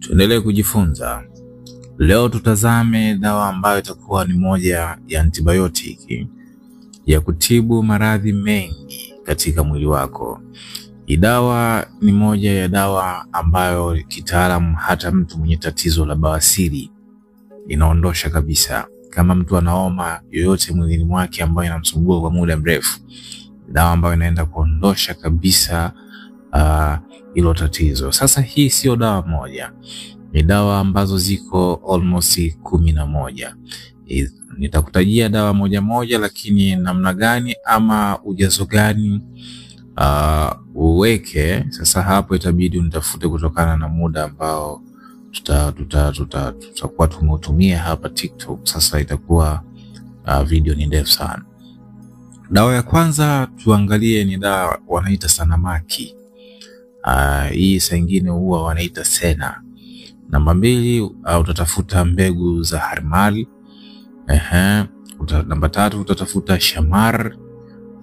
Tuendelee kujifunza. Leo tutazame dawa ambayo itakuwa ni moja ya antibiotiki ya kutibu maradhi mengi katika mwili wako. Hii dawa ni moja ya dawa ambayo kitaalamu hata mtu mwenye tatizo la bawasiri inaondosha kabisa. Kama mtu anaoma yoyote mwilini mwake ambayo inamsumbua kwa muda mrefu, dawa ambayo inaenda kuondosha kabisa hilo tatizo. Sasa hii sio dawa moja, ni dawa ambazo ziko almost 11. Nitakutajia dawa moja moja, lakini namna gani ama ujazo gani uweke sasa hapo itabidi unitafute kutokana na muda ambao tutakuwa tumeutumia hapa TikTok. Sasa itakuwa video ni ndefu sana. Dawa ya kwanza tuangalie ni dawa wanaita Sanamaki. Hii saa nyingine huwa wanaita Sena. Namba 2 utatafuta mbegu za Harmal. Namba 3 utatafuta Shamar.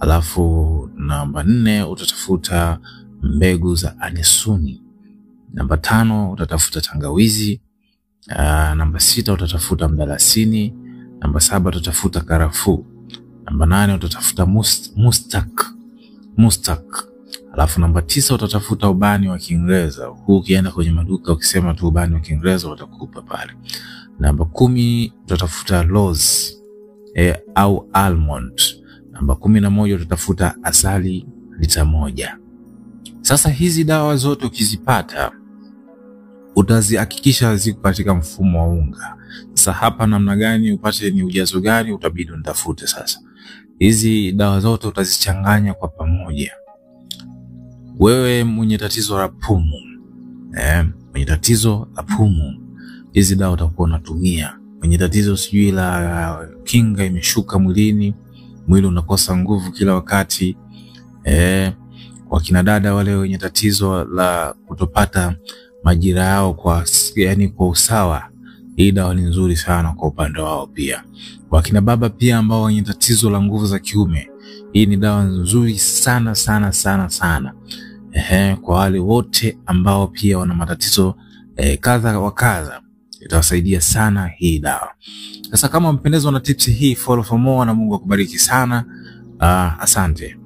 Alafu namba 4 utatafuta mbegu za Anesuni. Namba 5 utatafuta tangawizi. Namba 6 utatafuta mdalasini. Namba 7 utatafuta karafuu. Namba 8 utatafuta mustak. Alafu namba 9 utatafuta ubani wa Kiingereza. Huu ukienda kwenye maduka ukisema tu ubani wa Kiingereza watakupa pale. Namba 10 utatafuta rose au almond. Namba 11 utatafuta asali lita 1. Sasa hizi dawa zote ukizipata utazihakikisha ziko katika mfumo wa unga. Sasa hapa namna gani upate ni ujazo gani utabidi unitafute sasa. Hizi dawa zote utazichanganya kwa pamoja. Wewe mwenye tatizo la pumu, mwenye tatizo la pumu, hizi dawa utakuwa unatumia. Mwenye tatizo sijui la kinga imeshuka mwilini, mwili unakosa nguvu kila wakati, kwa kina dada wale wenye tatizo la kutopata majira yao kwa usawa, hii dawa ni nzuri sana kwa upande wao pia. Kwa kina baba pia ambao wenye tatizo la nguvu za kiume, hii ni dawa nzuri sana sana sana sana. Kwa wale wote ambao pia wana matatizo kadha wa kadha, itawasaidia sana hii dawa. Sasa kama mpendezwa na tips hii, follow for more na Mungu akubariki sana. Asante.